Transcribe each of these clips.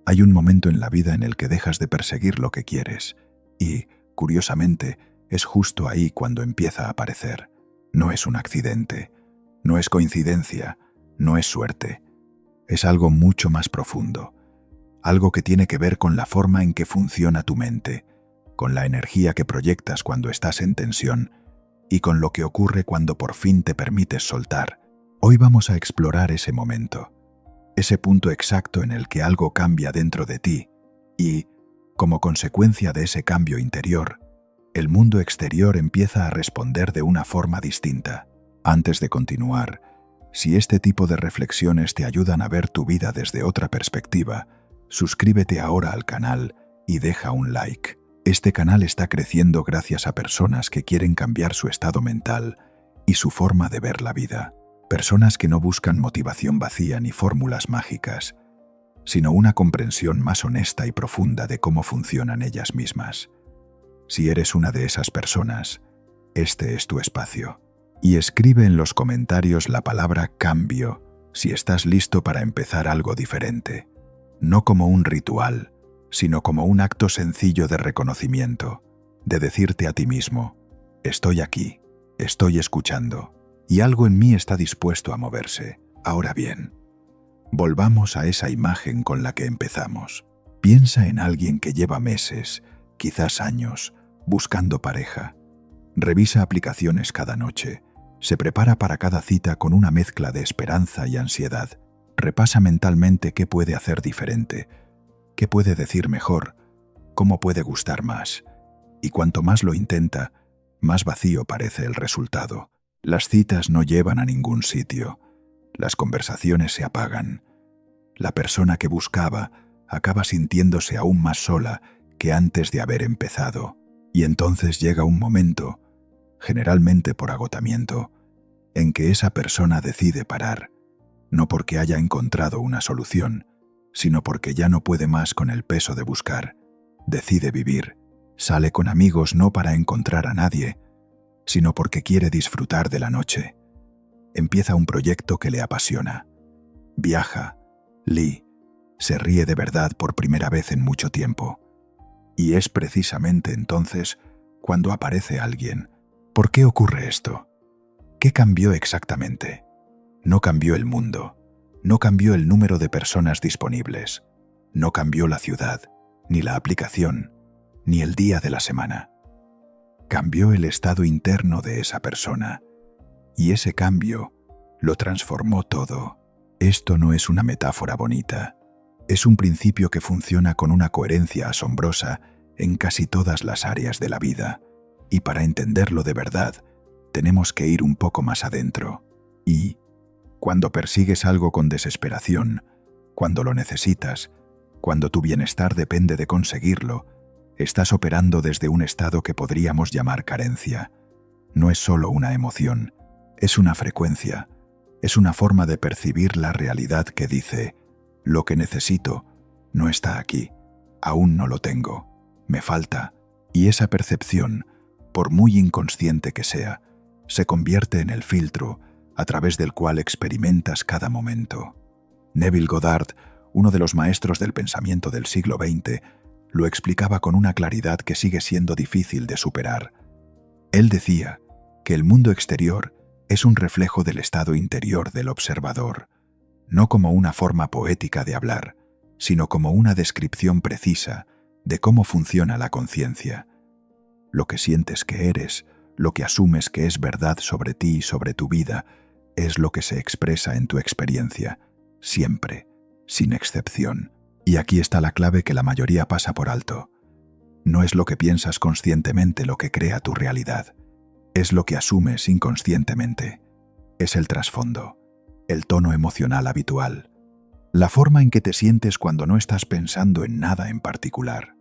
Hay un momento en la vida en el que dejas de perseguir lo que quieres y, curiosamente, es justo ahí cuando empieza a aparecer. No es un accidente, no es coincidencia, no es suerte. Es algo mucho más profundo, algo que tiene que ver con la forma en que funciona tu mente, con la energía que proyectas cuando estás en tensión y con lo que ocurre cuando por fin te permites soltar. Hoy vamos a explorar ese momento, ese punto exacto en el que algo cambia dentro de ti y, como consecuencia de ese cambio interior, el mundo exterior empieza a responder de una forma distinta. Antes de continuar, si este tipo de reflexiones te ayudan a ver tu vida desde otra perspectiva, suscríbete ahora al canal y deja un like. Este canal está creciendo gracias a personas que quieren cambiar su estado mental y su forma de ver la vida. Personas que no buscan motivación vacía ni fórmulas mágicas, sino una comprensión más honesta y profunda de cómo funcionan ellas mismas. Si eres una de esas personas, este es tu espacio. Y escribe en los comentarios la palabra cambio si estás listo para empezar algo diferente. No como un ritual, sino como un acto sencillo de reconocimiento, de decirte a ti mismo, estoy aquí, estoy escuchando, y algo en mí está dispuesto a moverse. Ahora bien, volvamos a esa imagen con la que empezamos. Piensa en alguien que lleva meses, quizás años, buscando pareja. Revisa aplicaciones cada noche. Se prepara para cada cita con una mezcla de esperanza y ansiedad. Repasa mentalmente qué puede hacer diferente, qué puede decir mejor, cómo puede gustar más. Y cuanto más lo intenta, más vacío parece el resultado. Las citas no llevan a ningún sitio. Las conversaciones se apagan. La persona que buscaba acaba sintiéndose aún más sola que antes de haber empezado. Y entonces llega un momento, generalmente por agotamiento, en que esa persona decide parar, no porque haya encontrado una solución, sino porque ya no puede más con el peso de buscar. Decide vivir, sale con amigos no para encontrar a nadie, sino porque quiere disfrutar de la noche. Empieza un proyecto que le apasiona. Viaja, lee, se ríe de verdad por primera vez en mucho tiempo. Y es precisamente entonces cuando aparece alguien. ¿Por qué ocurre esto? ¿Qué cambió exactamente? No cambió el mundo, no cambió el número de personas disponibles, no cambió la ciudad, ni la aplicación, ni el día de la semana. Cambió el estado interno de esa persona, y ese cambio lo transformó todo. Esto no es una metáfora bonita. Es un principio que funciona con una coherencia asombrosa en casi todas las áreas de la vida. Y para entenderlo de verdad, tenemos que ir un poco más adentro. Y, cuando persigues algo con desesperación, cuando lo necesitas, cuando tu bienestar depende de conseguirlo, estás operando desde un estado que podríamos llamar carencia. No es solo una emoción, es una frecuencia, es una forma de percibir la realidad que dice, lo que necesito no está aquí, aún no lo tengo, me falta, y esa percepción, por muy inconsciente que sea, se convierte en el filtro a través del cual experimentas cada momento. Neville Goddard, uno de los maestros del pensamiento del siglo XX, lo explicaba con una claridad que sigue siendo difícil de superar. Él decía que el mundo exterior es un reflejo del estado interior del observador, no como una forma poética de hablar, sino como una descripción precisa de cómo funciona la conciencia. Lo que sientes que eres, lo que asumes que es verdad sobre ti y sobre tu vida, es lo que se expresa en tu experiencia, siempre, sin excepción. Y aquí está la clave que la mayoría pasa por alto. No es lo que piensas conscientemente lo que crea tu realidad, es lo que asumes inconscientemente. Es el trasfondo, el tono emocional habitual, la forma en que te sientes cuando no estás pensando en nada en particular.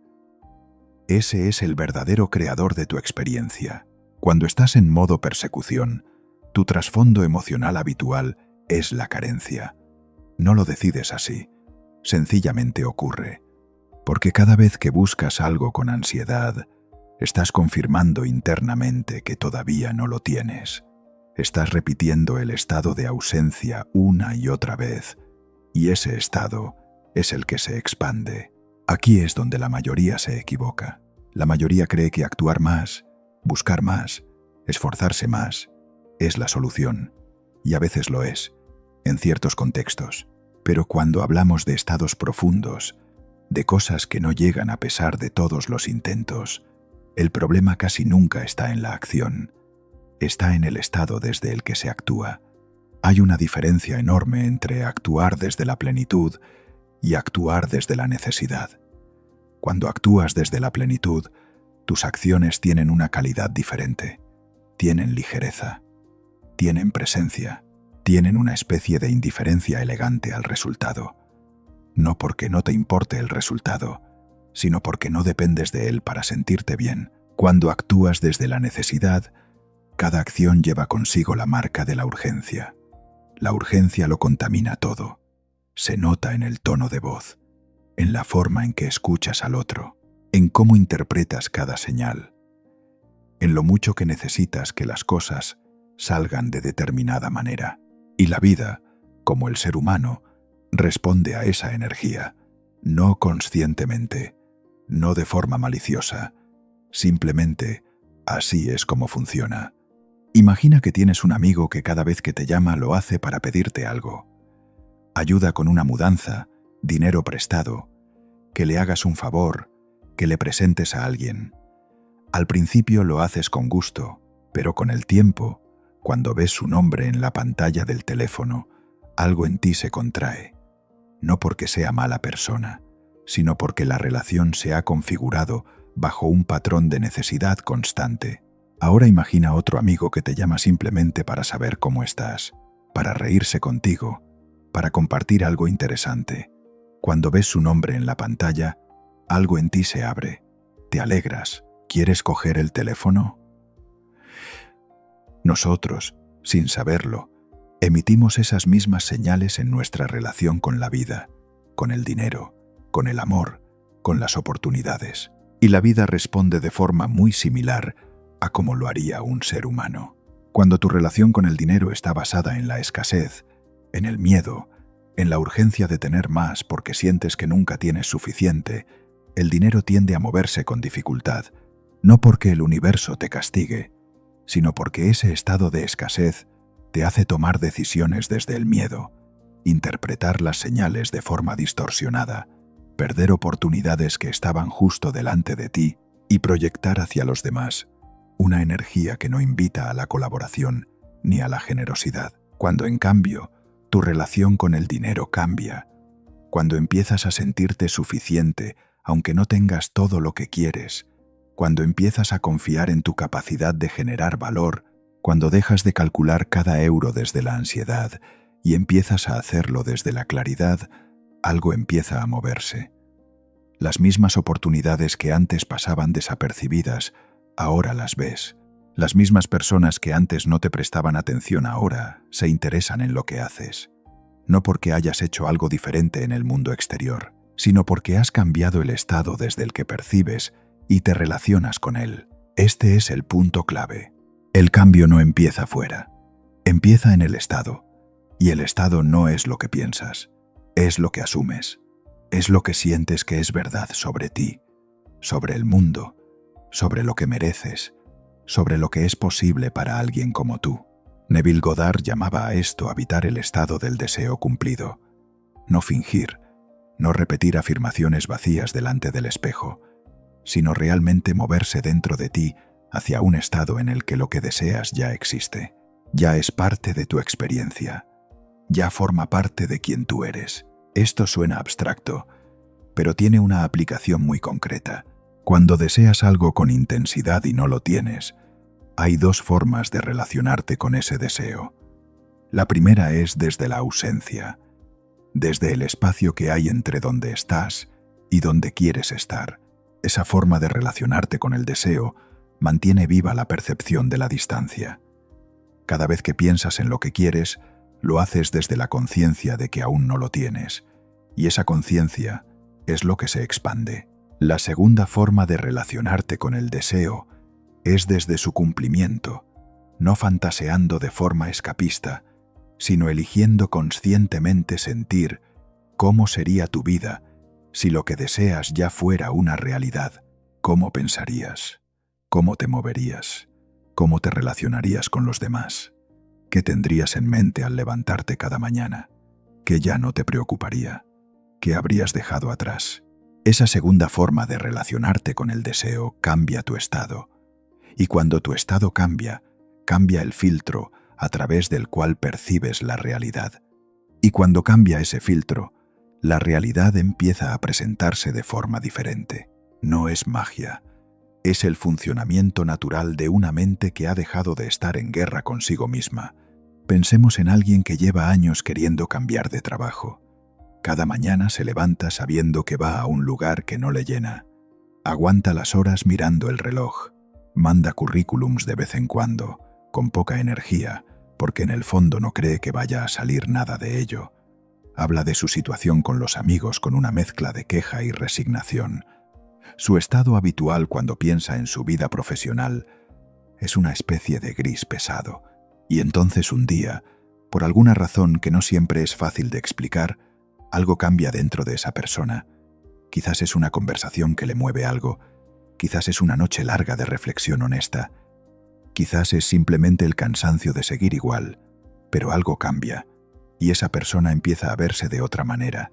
Ese es el verdadero creador de tu experiencia. Cuando estás en modo persecución, tu trasfondo emocional habitual es la carencia. No lo decides así, sencillamente ocurre. Porque cada vez que buscas algo con ansiedad, estás confirmando internamente que todavía no lo tienes. Estás repitiendo el estado de ausencia una y otra vez, y ese estado es el que se expande. Aquí es donde la mayoría se equivoca. La mayoría cree que actuar más, buscar más, esforzarse más, es la solución. Y a veces lo es, en ciertos contextos. Pero cuando hablamos de estados profundos, de cosas que no llegan a pesar de todos los intentos, el problema casi nunca está en la acción. Está en el estado desde el que se actúa. Hay una diferencia enorme entre actuar desde la plenitud y actuar desde la necesidad. Cuando actúas desde la plenitud, tus acciones tienen una calidad diferente. Tienen ligereza, tienen presencia, tienen una especie de indiferencia elegante al resultado. No porque no te importe el resultado, sino porque no dependes de él para sentirte bien. Cuando actúas desde la necesidad, cada acción lleva consigo la marca de la urgencia. La urgencia lo contamina todo. Se nota en el tono de voz, en la forma en que escuchas al otro, en cómo interpretas cada señal, en lo mucho que necesitas que las cosas salgan de determinada manera. Y la vida, como el ser humano, responde a esa energía, no conscientemente, no de forma maliciosa, simplemente así es como funciona. Imagina que tienes un amigo que cada vez que te llama lo hace para pedirte algo. Ayuda con una mudanza, dinero prestado, que le hagas un favor, que le presentes a alguien. Al principio lo haces con gusto, pero con el tiempo, cuando ves su nombre en la pantalla del teléfono, algo en ti se contrae. No porque sea mala persona, sino porque la relación se ha configurado bajo un patrón de necesidad constante. Ahora imagina otro amigo que te llama simplemente para saber cómo estás, para reírse contigo, para compartir algo interesante. Cuando ves su nombre en la pantalla, algo en ti se abre. Te alegras. ¿Quieres coger el teléfono? Nosotros, sin saberlo, emitimos esas mismas señales en nuestra relación con la vida, con el dinero, con el amor, con las oportunidades. Y la vida responde de forma muy similar a como lo haría un ser humano. Cuando tu relación con el dinero está basada en la escasez, en el miedo, en la urgencia de tener más porque sientes que nunca tienes suficiente, el dinero tiende a moverse con dificultad, no porque el universo te castigue, sino porque ese estado de escasez te hace tomar decisiones desde el miedo, interpretar las señales de forma distorsionada, perder oportunidades que estaban justo delante de ti y proyectar hacia los demás una energía que no invita a la colaboración ni a la generosidad. Cuando, en cambio, tu relación con el dinero cambia, cuando empiezas a sentirte suficiente aunque no tengas todo lo que quieres, cuando empiezas a confiar en tu capacidad de generar valor, cuando dejas de calcular cada euro desde la ansiedad y empiezas a hacerlo desde la claridad, algo empieza a moverse. Las mismas oportunidades que antes pasaban desapercibidas, ahora las ves. Las mismas personas que antes no te prestaban atención ahora se interesan en lo que haces. No porque hayas hecho algo diferente en el mundo exterior, sino porque has cambiado el estado desde el que percibes y te relacionas con él. Este es el punto clave. El cambio no empieza fuera, empieza en el estado. Y el estado no es lo que piensas, es lo que asumes, es lo que sientes que es verdad sobre ti, sobre el mundo, sobre lo que mereces, sobre lo que es posible para alguien como tú. Neville Goddard llamaba a esto habitar el estado del deseo cumplido. No fingir, no repetir afirmaciones vacías delante del espejo, sino realmente moverse dentro de ti hacia un estado en el que lo que deseas ya existe, ya es parte de tu experiencia, ya forma parte de quien tú eres. Esto suena abstracto, pero tiene una aplicación muy concreta. Cuando deseas algo con intensidad y no lo tienes, hay dos formas de relacionarte con ese deseo. La primera es desde la ausencia, desde el espacio que hay entre donde estás y donde quieres estar. Esa forma de relacionarte con el deseo mantiene viva la percepción de la distancia. Cada vez que piensas en lo que quieres, lo haces desde la conciencia de que aún no lo tienes, y esa conciencia es lo que se expande. La segunda forma de relacionarte con el deseo es desde su cumplimiento, no fantaseando de forma escapista, sino eligiendo conscientemente sentir ¿Cómo sería tu vida si lo que deseas ya fuera una realidad? ¿Cómo pensarías? ¿Cómo te moverías? ¿Cómo te relacionarías con los demás? ¿Qué tendrías en mente al levantarte cada mañana? ¿Qué ya no te preocuparía? ¿Qué habrías dejado atrás? Esa segunda forma de relacionarte con el deseo cambia tu estado. Y cuando tu estado cambia, cambia el filtro a través del cual percibes la realidad. Y cuando cambia ese filtro, la realidad empieza a presentarse de forma diferente. No es magia, es el funcionamiento natural de una mente que ha dejado de estar en guerra consigo misma. Pensemos en alguien que lleva años queriendo cambiar de trabajo. Cada mañana se levanta sabiendo que va a un lugar que no le llena. Aguanta las horas mirando el reloj. Manda currículums de vez en cuando, con poca energía, porque en el fondo no cree que vaya a salir nada de ello. Habla de su situación con los amigos con una mezcla de queja y resignación. Su estado habitual cuando piensa en su vida profesional es una especie de gris pesado. Y entonces un día, por alguna razón que no siempre es fácil de explicar, algo cambia dentro de esa persona. Quizás es una conversación que le mueve algo, quizás es una noche larga de reflexión honesta, quizás es simplemente el cansancio de seguir igual, pero algo cambia, y esa persona empieza a verse de otra manera.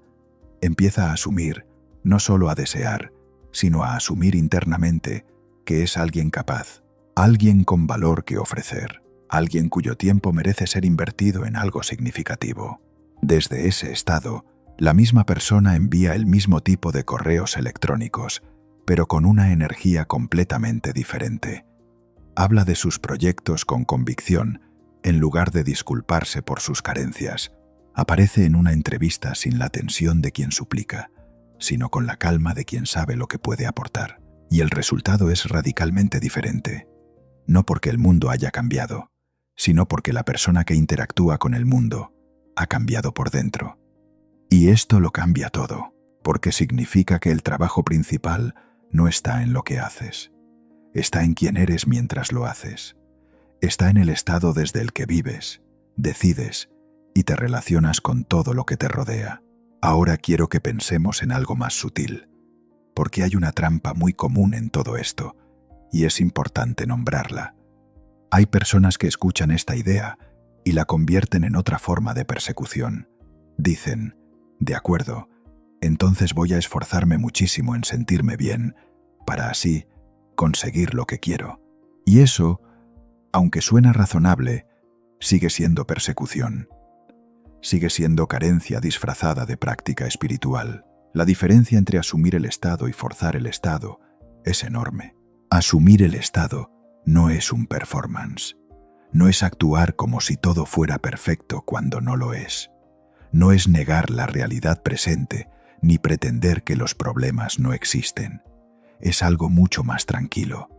Empieza a asumir, no solo a desear, sino a asumir internamente que es alguien capaz, alguien con valor que ofrecer, alguien cuyo tiempo merece ser invertido en algo significativo. Desde ese estado, la misma persona envía el mismo tipo de correos electrónicos, pero con una energía completamente diferente. Habla de sus proyectos con convicción, en lugar de disculparse por sus carencias. Aparece en una entrevista sin la tensión de quien suplica, sino con la calma de quien sabe lo que puede aportar. Y el resultado es radicalmente diferente. No porque el mundo haya cambiado, sino porque la persona que interactúa con el mundo ha cambiado por dentro. Y esto lo cambia todo, porque significa que el trabajo principal no está en lo que haces. Está en quién eres mientras lo haces. Está en el estado desde el que vives, decides y te relacionas con todo lo que te rodea. Ahora quiero que pensemos en algo más sutil, porque hay una trampa muy común en todo esto, y es importante nombrarla. Hay personas que escuchan esta idea y la convierten en otra forma de persecución. Dicen, de acuerdo, entonces voy a esforzarme muchísimo en sentirme bien, para así conseguir lo que quiero. Y eso, aunque suena razonable, sigue siendo persecución. Sigue siendo carencia disfrazada de práctica espiritual. La diferencia entre asumir el estado y forzar el estado es enorme. Asumir el estado no es un performance. No es actuar como si todo fuera perfecto cuando no lo es. No es negar la realidad presente ni pretender que los problemas no existen. Es algo mucho más tranquilo.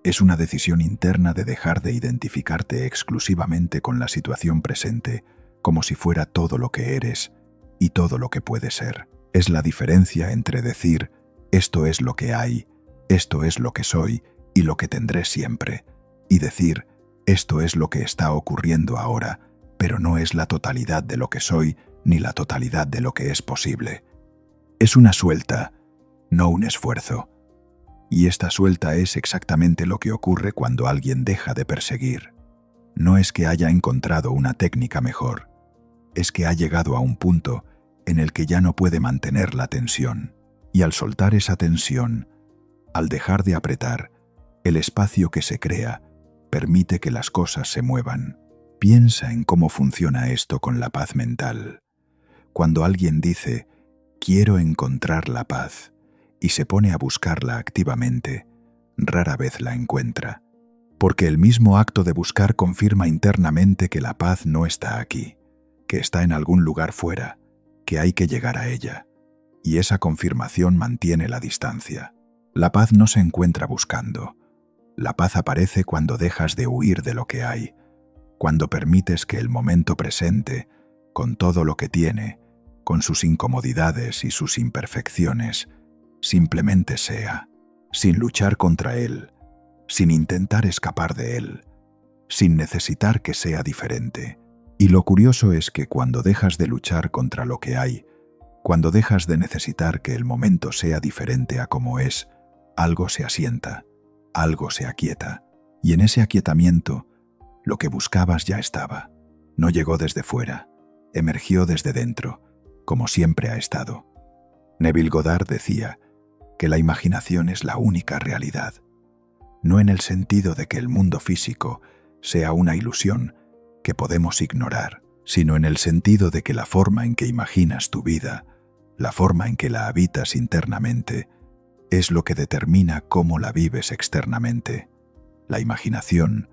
Es una decisión interna de dejar de identificarte exclusivamente con la situación presente como si fuera todo lo que eres y todo lo que puedes ser. Es la diferencia entre decir, esto es lo que hay, esto es lo que soy y lo que tendré siempre, y decir, esto es lo que está ocurriendo ahora, pero no es la totalidad de lo que soy ni la totalidad de lo que es posible. Es una suelta, no un esfuerzo. Y esta suelta es exactamente lo que ocurre cuando alguien deja de perseguir. No es que haya encontrado una técnica mejor, es que ha llegado a un punto en el que ya no puede mantener la tensión. Y al soltar esa tensión, al dejar de apretar, el espacio que se crea permite que las cosas se muevan. Piensa en cómo funciona esto con la paz mental. Cuando alguien dice, quiero encontrar la paz, y se pone a buscarla activamente, rara vez la encuentra, porque el mismo acto de buscar confirma internamente que la paz no está aquí, que está en algún lugar fuera, que hay que llegar a ella, y esa confirmación mantiene la distancia. La paz no se encuentra buscando. La paz aparece cuando dejas de huir de lo que hay, cuando permites que el momento presente, con todo lo que tiene, con sus incomodidades y sus imperfecciones, simplemente sea, sin luchar contra él, sin intentar escapar de él, sin necesitar que sea diferente. Y lo curioso es que cuando dejas de luchar contra lo que hay, Cuando dejas de necesitar que el momento sea diferente a como es, algo se asienta, algo se aquieta, y en ese aquietamiento, lo que buscabas ya estaba. No llegó desde fuera, emergió desde dentro, como siempre ha estado. Neville Goddard decía que la imaginación es la única realidad, no en el sentido de que el mundo físico sea una ilusión que podemos ignorar, sino en el sentido de que la forma en que imaginas tu vida, la forma en que la habitas internamente, es lo que determina cómo la vives externamente. La imaginación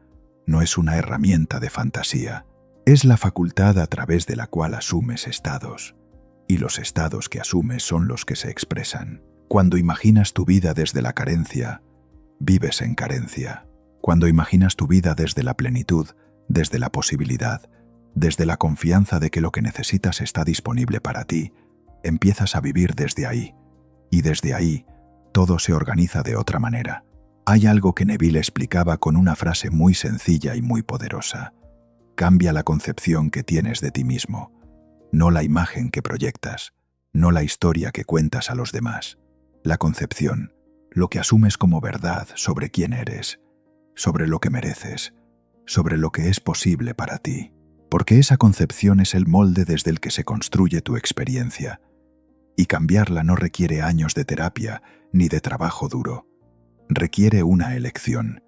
no es una herramienta de fantasía, es la facultad a través de la cual asumes estados, y los estados que asumes son los que se expresan. Cuando imaginas tu vida desde la carencia, vives en carencia. Cuando imaginas tu vida desde la plenitud, desde la posibilidad, desde la confianza de que lo que necesitas está disponible para ti, empiezas a vivir desde ahí, y desde ahí todo se organiza de otra manera. Hay algo que Neville explicaba con una frase muy sencilla y muy poderosa. Cambia la concepción que tienes de ti mismo, no la imagen que proyectas, no la historia que cuentas a los demás. La concepción, lo que asumes como verdad sobre quién eres, sobre lo que mereces, sobre lo que es posible para ti. Porque esa concepción es el molde desde el que se construye tu experiencia. Y cambiarla no requiere años de terapia ni de trabajo duro. Requiere una elección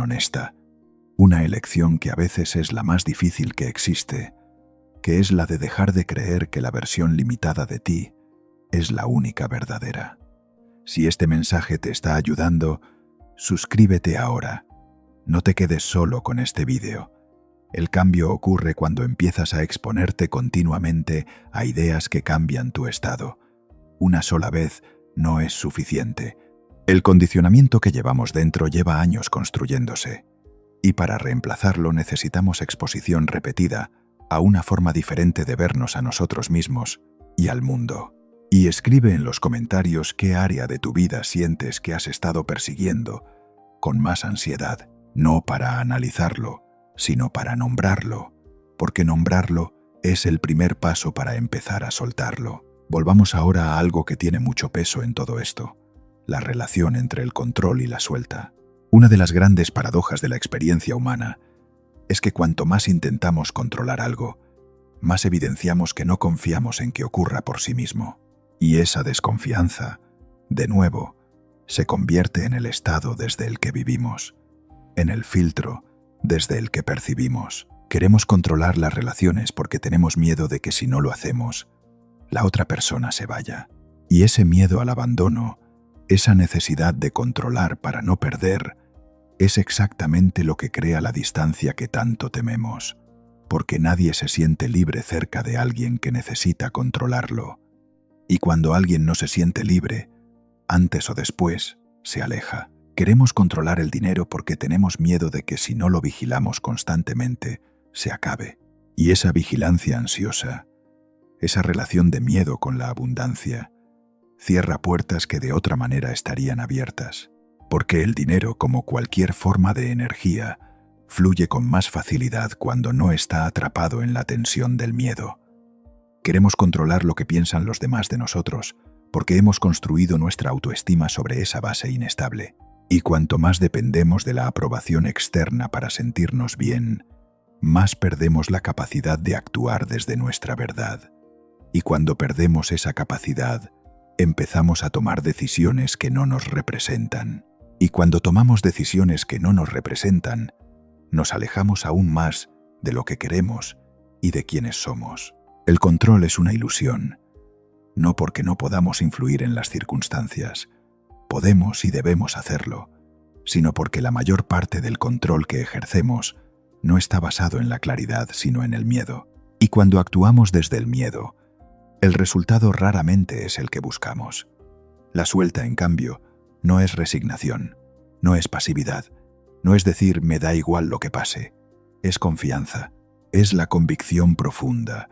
honesta, una elección que a veces es la más difícil que existe, que es la de dejar de creer que la versión limitada de ti es la única verdadera. Si este mensaje te está ayudando, suscríbete ahora. No te quedes solo con este vídeo. El cambio ocurre cuando empiezas a exponerte continuamente a ideas que cambian tu estado. Una sola vez no es suficiente. El condicionamiento que llevamos dentro lleva años construyéndose, y para reemplazarlo necesitamos exposición repetida a una forma diferente de vernos a nosotros mismos y al mundo. Y escribe en los comentarios qué área de tu vida sientes que has estado persiguiendo con más ansiedad, no para analizarlo, sino para nombrarlo, porque nombrarlo es el primer paso para empezar a soltarlo. Volvamos ahora a algo que tiene mucho peso en todo esto, la relación entre el control y la suelta. Una de las grandes paradojas de la experiencia humana es que cuanto más intentamos controlar algo, más evidenciamos que no confiamos en que ocurra por sí mismo. Y esa desconfianza, de nuevo, se convierte en el estado desde el que vivimos, en el filtro desde el que percibimos. Queremos controlar las relaciones porque tenemos miedo de que si no lo hacemos, la otra persona se vaya. Y ese miedo al abandono, esa necesidad de controlar para no perder, es exactamente lo que crea la distancia que tanto tememos, porque nadie se siente libre cerca de alguien que necesita controlarlo. Y cuando alguien no se siente libre, antes o después, se aleja. Queremos controlar el dinero porque tenemos miedo de que si no lo vigilamos constantemente, se acabe. Y esa vigilancia ansiosa, esa relación de miedo con la abundancia, cierra puertas que de otra manera estarían abiertas. Porque el dinero, como cualquier forma de energía, fluye con más facilidad cuando no está atrapado en la tensión del miedo. Queremos controlar lo que piensan los demás de nosotros, porque hemos construido nuestra autoestima sobre esa base inestable. Y cuanto más dependemos de la aprobación externa para sentirnos bien, más perdemos la capacidad de actuar desde nuestra verdad. Y cuando perdemos esa capacidad, empezamos a tomar decisiones que no nos representan. Y cuando tomamos decisiones que no nos representan, nos alejamos aún más de lo que queremos y de quienes somos. El control es una ilusión, no porque no podamos influir en las circunstancias, podemos y debemos hacerlo, sino porque la mayor parte del control que ejercemos no está basado en la claridad, sino en el miedo. Y cuando actuamos desde el miedo, el resultado raramente es el que buscamos. La suelta, en cambio, no es resignación, no es pasividad, no es decir me da igual lo que pase, es confianza, es la convicción profunda,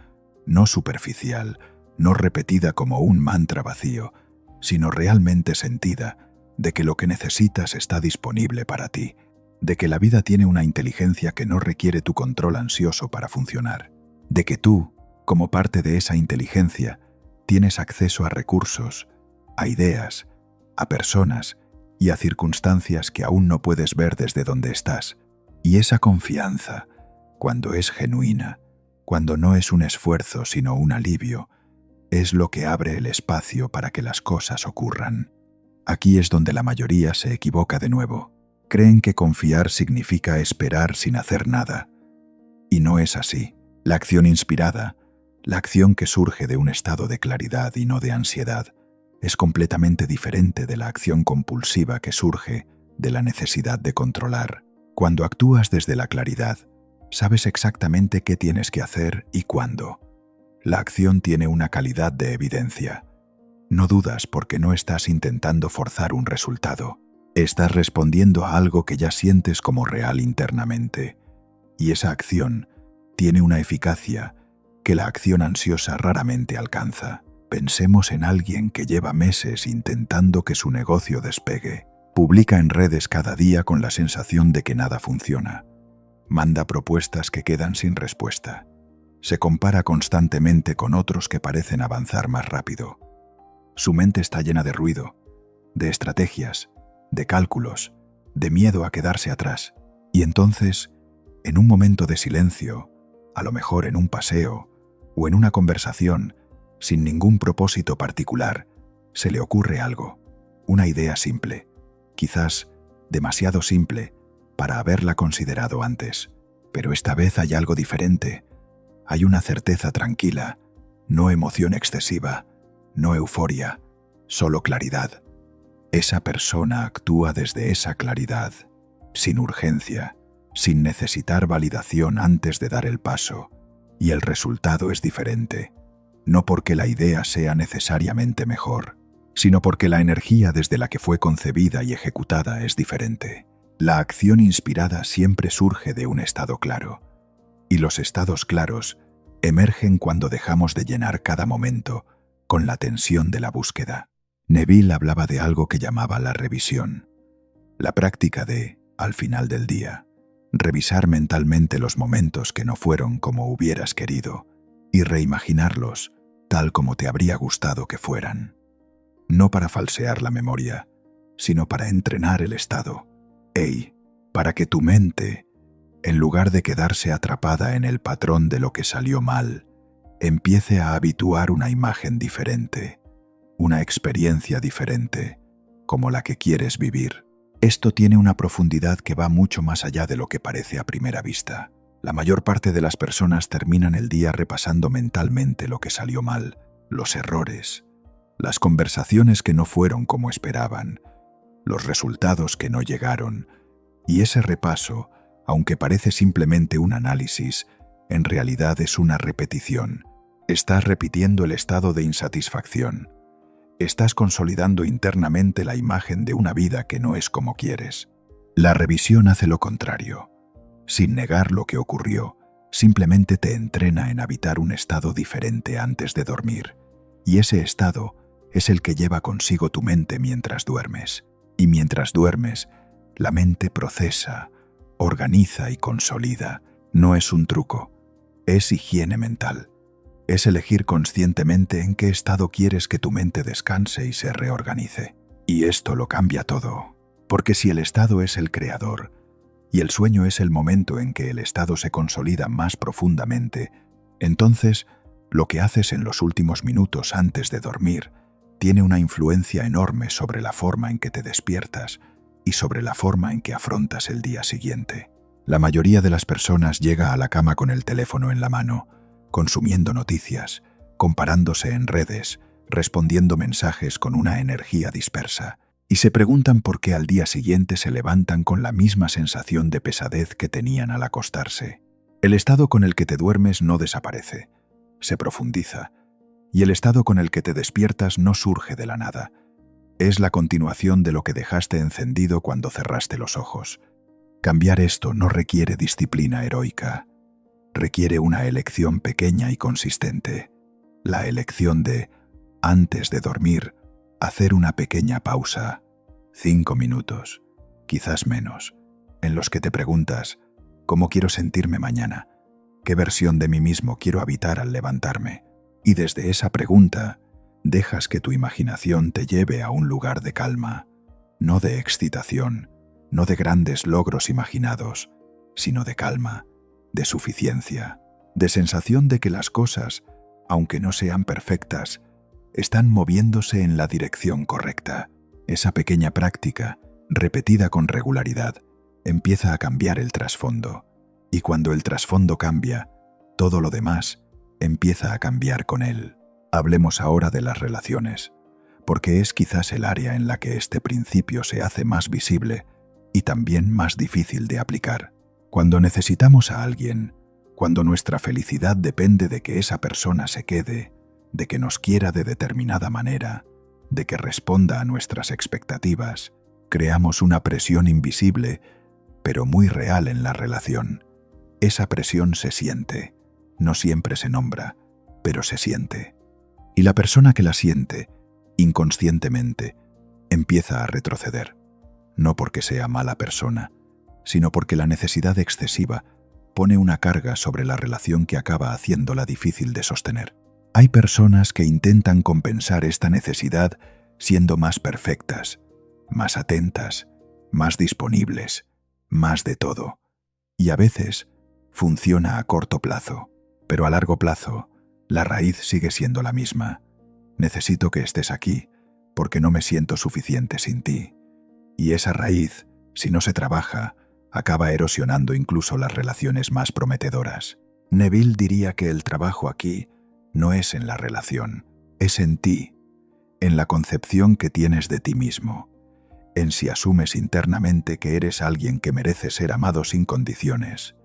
no superficial, no repetida como un mantra vacío, sino realmente sentida, de que lo que necesitas está disponible para ti, de que la vida tiene una inteligencia que no requiere tu control ansioso para funcionar, de que tú, como parte de esa inteligencia, Tienes acceso a recursos, a ideas, a personas y a circunstancias que aún no puedes ver desde donde estás. Y esa confianza, cuando es genuina, cuando no es un esfuerzo sino un alivio, es lo que abre el espacio para que las cosas ocurran. Aquí es donde la mayoría se equivoca de nuevo. Creen que confiar significa esperar sin hacer nada. Y no es así. La acción inspirada, la acción que surge de un estado de claridad y no de ansiedad, es completamente diferente de la acción compulsiva que surge de la necesidad de controlar. Cuando actúas desde la claridad, sabes exactamente qué tienes que hacer y cuándo. La acción tiene una calidad de evidencia. No dudas porque no estás intentando forzar un resultado. Estás respondiendo a algo que ya sientes como real internamente. Y esa acción tiene una eficacia que la acción ansiosa raramente alcanza. Pensemos en alguien que lleva meses intentando que su negocio despegue. Publica en redes cada día con la sensación de que nada funciona. Manda propuestas que quedan sin respuesta. Se compara constantemente con otros que parecen avanzar más rápido. Su mente está llena de ruido, de estrategias, de cálculos, de miedo a quedarse atrás. Y entonces, en un momento de silencio, a lo mejor en un paseo o en una conversación, sin ningún propósito particular, se le ocurre algo, una idea simple, quizás demasiado simple para haberla considerado antes. Pero esta vez hay algo diferente. Hay una certeza tranquila, no emoción excesiva, no euforia, solo claridad. Esa persona actúa desde esa claridad, sin urgencia, sin necesitar validación antes de dar el paso, y el resultado es diferente, no porque la idea sea necesariamente mejor, sino porque la energía desde la que fue concebida y ejecutada es diferente. La acción inspirada siempre surge de un estado claro, y los estados claros emergen cuando dejamos de llenar cada momento con la tensión de la búsqueda. Neville hablaba de algo que llamaba la revisión, la práctica de, al final del día, revisar mentalmente los momentos que no fueron como hubieras querido y reimaginarlos tal como te habría gustado que fueran. No para falsear la memoria, sino para entrenar el estado. Para que tu mente, en lugar de quedarse atrapada en el patrón de lo que salió mal, empiece a habituar una imagen diferente, una experiencia diferente, como la que quieres vivir. Esto tiene una profundidad que va mucho más allá de lo que parece a primera vista. La mayor parte de las personas terminan el día repasando mentalmente lo que salió mal, los errores, las conversaciones que no fueron como esperaban, los resultados que no llegaron, y ese repaso, aunque parece simplemente un análisis, en realidad es una repetición. Estás repitiendo el estado de insatisfacción. Estás consolidando internamente la imagen de una vida que no es como quieres. La revisión hace lo contrario. Sin negar lo que ocurrió, simplemente te entrena en habitar un estado diferente antes de dormir. Y ese estado es el que lleva consigo tu mente mientras duermes. Y mientras duermes, la mente procesa, organiza y consolida. No es un truco, es higiene mental. Es elegir conscientemente en qué estado quieres que tu mente descanse y se reorganice. Y esto lo cambia todo, porque si el estado es el creador, y el sueño es el momento en que el estado se consolida más profundamente, entonces lo que haces en los últimos minutos antes de dormir tiene una influencia enorme sobre la forma en que te despiertas y sobre la forma en que afrontas el día siguiente. La mayoría de las personas llega a la cama con el teléfono en la mano, consumiendo noticias, comparándose en redes, respondiendo mensajes con una energía dispersa, y se preguntan por qué al día siguiente se levantan con la misma sensación de pesadez que tenían al acostarse. El estado con el que te duermes no desaparece, se profundiza, y el estado con el que te despiertas no surge de la nada. Es la continuación de lo que dejaste encendido cuando cerraste los ojos. Cambiar esto no requiere disciplina heroica. Requiere una elección pequeña y consistente. La elección de, antes de dormir, hacer una pequeña pausa, 5 minutos, quizás menos, en los que te preguntas, ¿cómo quiero sentirme mañana? ¿Qué versión de mí mismo quiero habitar al levantarme? Y desde esa pregunta, Dejas que tu imaginación te lleve a un lugar de calma, no de excitación, no de grandes logros imaginados, sino de calma, de suficiencia, de sensación de que las cosas, aunque no sean perfectas, están moviéndose en la dirección correcta. Esa pequeña práctica, repetida con regularidad, empieza a cambiar el trasfondo. Y cuando el trasfondo cambia, todo lo demás empieza a cambiar con él. Hablemos ahora de las relaciones, porque es quizás el área en la que este principio se hace más visible y también más difícil de aplicar. Cuando necesitamos a alguien, cuando nuestra felicidad depende de que esa persona se quede, de que nos quiera de determinada manera, de que responda a nuestras expectativas, creamos una presión invisible, pero muy real en la relación. Esa presión se siente, no siempre se nombra, pero se siente. Y la persona que la siente, inconscientemente, empieza a retroceder. No porque sea mala persona, sino porque la necesidad excesiva pone una carga sobre la relación que acaba haciéndola difícil de sostener. Hay personas que intentan compensar esta necesidad siendo más perfectas, más atentas, más disponibles, más de todo. Y a veces funciona a corto plazo, pero a largo plazo la raíz sigue siendo la misma. Necesito que estés aquí, porque no me siento suficiente sin ti. Y esa raíz, si no se trabaja, acaba erosionando incluso las relaciones más prometedoras. Neville diría que el trabajo aquí no es en la relación, es en ti, en la concepción que tienes de ti mismo, en si asumes internamente que eres alguien que merece ser amado sin condiciones,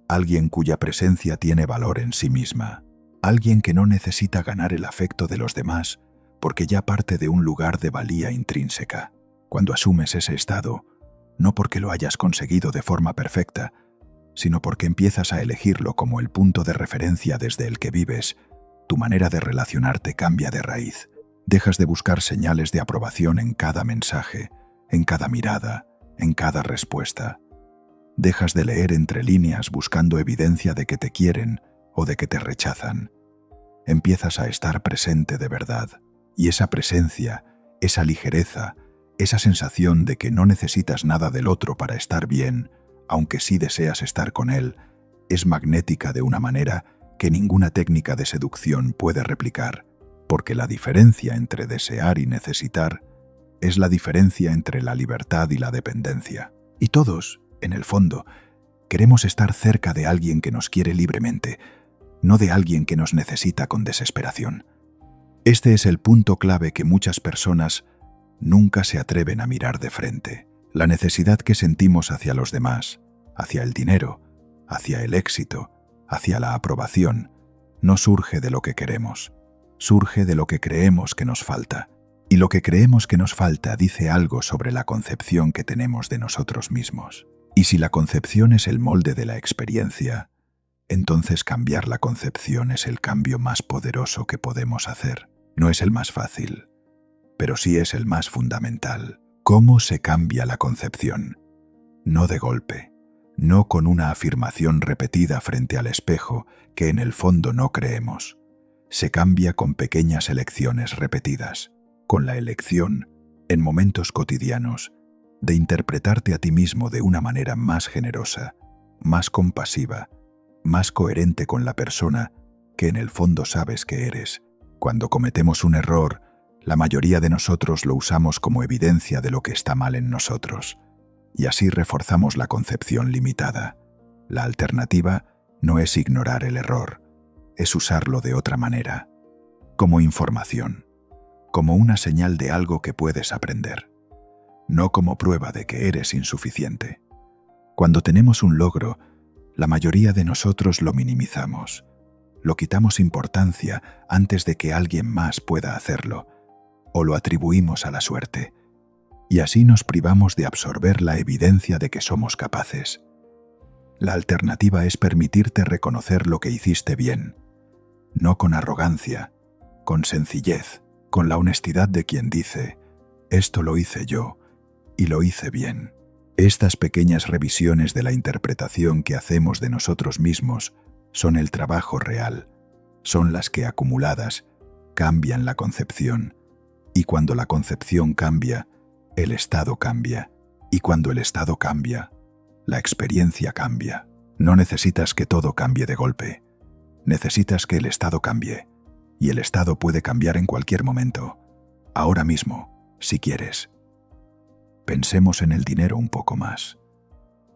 alguien cuya presencia tiene valor en sí misma, alguien que no necesita ganar el afecto de los demás porque ya parte de un lugar de valía intrínseca. Cuando asumes ese estado, no porque lo hayas conseguido de forma perfecta, sino porque empiezas a elegirlo como el punto de referencia desde el que vives, tu manera de relacionarte cambia de raíz. Dejas de buscar señales de aprobación en cada mensaje, en cada mirada, en cada respuesta. Dejas de leer entre líneas buscando evidencia de que te quieren o de que te rechazan. Empiezas a estar presente de verdad, y esa presencia, esa ligereza, esa sensación de que no necesitas nada del otro para estar bien, aunque sí deseas estar con él, es magnética de una manera que ninguna técnica de seducción puede replicar, porque la diferencia entre desear y necesitar es la diferencia entre la libertad y la dependencia. Y todos, en el fondo, queremos estar cerca de alguien que nos quiere libremente, no de alguien que nos necesita con desesperación. Este es el punto clave que muchas personas nunca se atreven a mirar de frente. La necesidad que sentimos hacia los demás, hacia el dinero, hacia el éxito, hacia la aprobación, no surge de lo que queremos, surge de lo que creemos que nos falta. Y lo que creemos que nos falta dice algo sobre la concepción que tenemos de nosotros mismos. Y si la concepción es el molde de la experiencia, entonces cambiar la concepción es el cambio más poderoso que podemos hacer. No es el más fácil, pero sí es el más fundamental. ¿Cómo se cambia la concepción? No de golpe, no con una afirmación repetida frente al espejo que en el fondo no creemos. Se cambia con pequeñas elecciones repetidas, con la elección, en momentos cotidianos, de interpretarte a ti mismo de una manera más generosa, más compasiva, más coherente con la persona que en el fondo sabes que eres. Cuando cometemos un error, la mayoría de nosotros lo usamos como evidencia de lo que está mal en nosotros, y así reforzamos la concepción limitada. La alternativa no es ignorar el error, es usarlo de otra manera, como información, como una señal de algo que puedes aprender, no como prueba de que eres insuficiente. Cuando tenemos un logro, la mayoría de nosotros lo minimizamos, lo quitamos importancia antes de que alguien más pueda hacerlo, o lo atribuimos a la suerte, y así nos privamos de absorber la evidencia de que somos capaces. La alternativa es permitirte reconocer lo que hiciste bien, no con arrogancia, con sencillez, con la honestidad de quien dice, esto lo hice yo, y lo hice bien. Estas pequeñas revisiones de la interpretación que hacemos de nosotros mismos son el trabajo real, son las que acumuladas cambian la concepción. Y cuando la concepción cambia, el estado cambia. Y cuando el estado cambia, la experiencia cambia. No necesitas que todo cambie de golpe. Necesitas que el estado cambie. Y el estado puede cambiar en cualquier momento. Ahora mismo, si quieres. Pensemos en el dinero un poco más,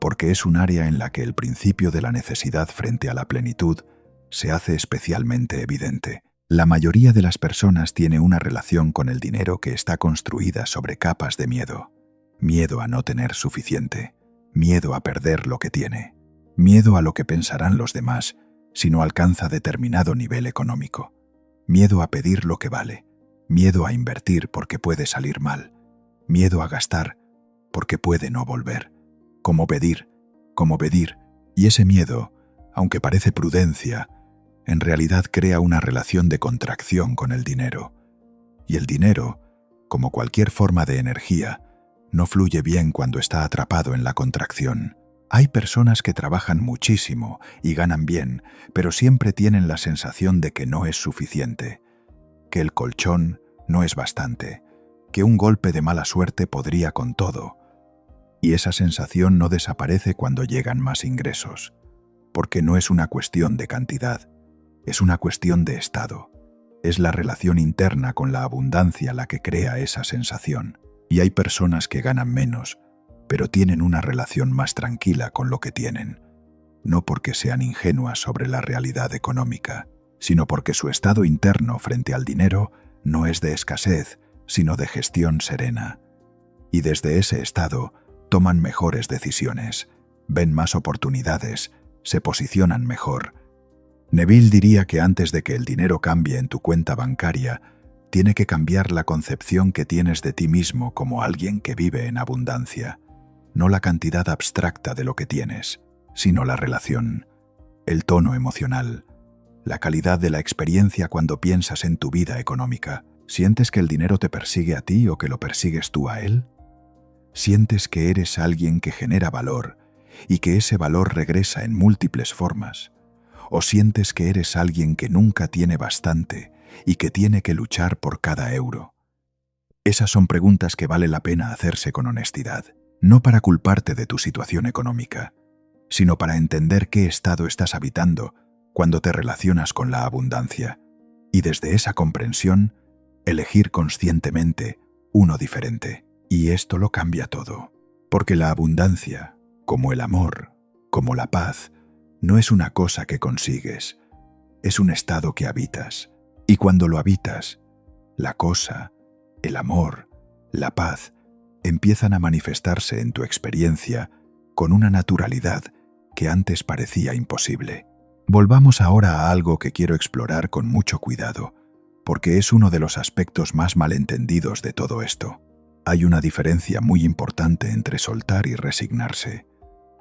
porque es un área en la que el principio de la necesidad frente a la plenitud se hace especialmente evidente. La mayoría de las personas tiene una relación con el dinero que está construida sobre capas de miedo. Miedo a no tener suficiente, miedo a perder lo que tiene, miedo a lo que pensarán los demás si no alcanza determinado nivel económico, miedo a pedir lo que vale, miedo a invertir porque puede salir mal, miedo a gastar porque puede no volver. Como pedir, y ese miedo, aunque parece prudencia, en realidad crea una relación de contracción con el dinero. Y el dinero, como cualquier forma de energía, no fluye bien cuando está atrapado en la contracción. Hay personas que trabajan muchísimo y ganan bien, pero siempre tienen la sensación de que no es suficiente, que el colchón no es bastante, que un golpe de mala suerte podría con todo. Y esa sensación no desaparece cuando llegan más ingresos, porque no es una cuestión de cantidad, es una cuestión de estado. Es la relación interna con la abundancia la que crea esa sensación. Y hay personas que ganan menos, pero tienen una relación más tranquila con lo que tienen, no porque sean ingenuas sobre la realidad económica, sino porque su estado interno frente al dinero no es de escasez, sino de gestión serena. Y desde ese estado toman mejores decisiones, ven más oportunidades, se posicionan mejor. Neville diría que antes de que el dinero cambie en tu cuenta bancaria, tiene que cambiar la concepción que tienes de ti mismo como alguien que vive en abundancia. No la cantidad abstracta de lo que tienes, sino la relación, el tono emocional, la calidad de la experiencia cuando piensas en tu vida económica. ¿Sientes que el dinero te persigue a ti o que lo persigues tú a él? ¿Sientes que eres alguien que genera valor y que ese valor regresa en múltiples formas? ¿O sientes que eres alguien que nunca tiene bastante y que tiene que luchar por cada euro? Esas son preguntas que vale la pena hacerse con honestidad, no para culparte de tu situación económica, sino para entender qué estado estás habitando cuando te relacionas con la abundancia, y desde esa comprensión, elegir conscientemente uno diferente. Y esto lo cambia todo, porque la abundancia, como el amor, como la paz, no es una cosa que consigues, es un estado que habitas. Y cuando lo habitas, la cosa, el amor, la paz, empiezan a manifestarse en tu experiencia con una naturalidad que antes parecía imposible. Volvamos ahora a algo que quiero explorar con mucho cuidado, porque es uno de los aspectos más malentendidos de todo esto. Hay una diferencia muy importante entre soltar y resignarse,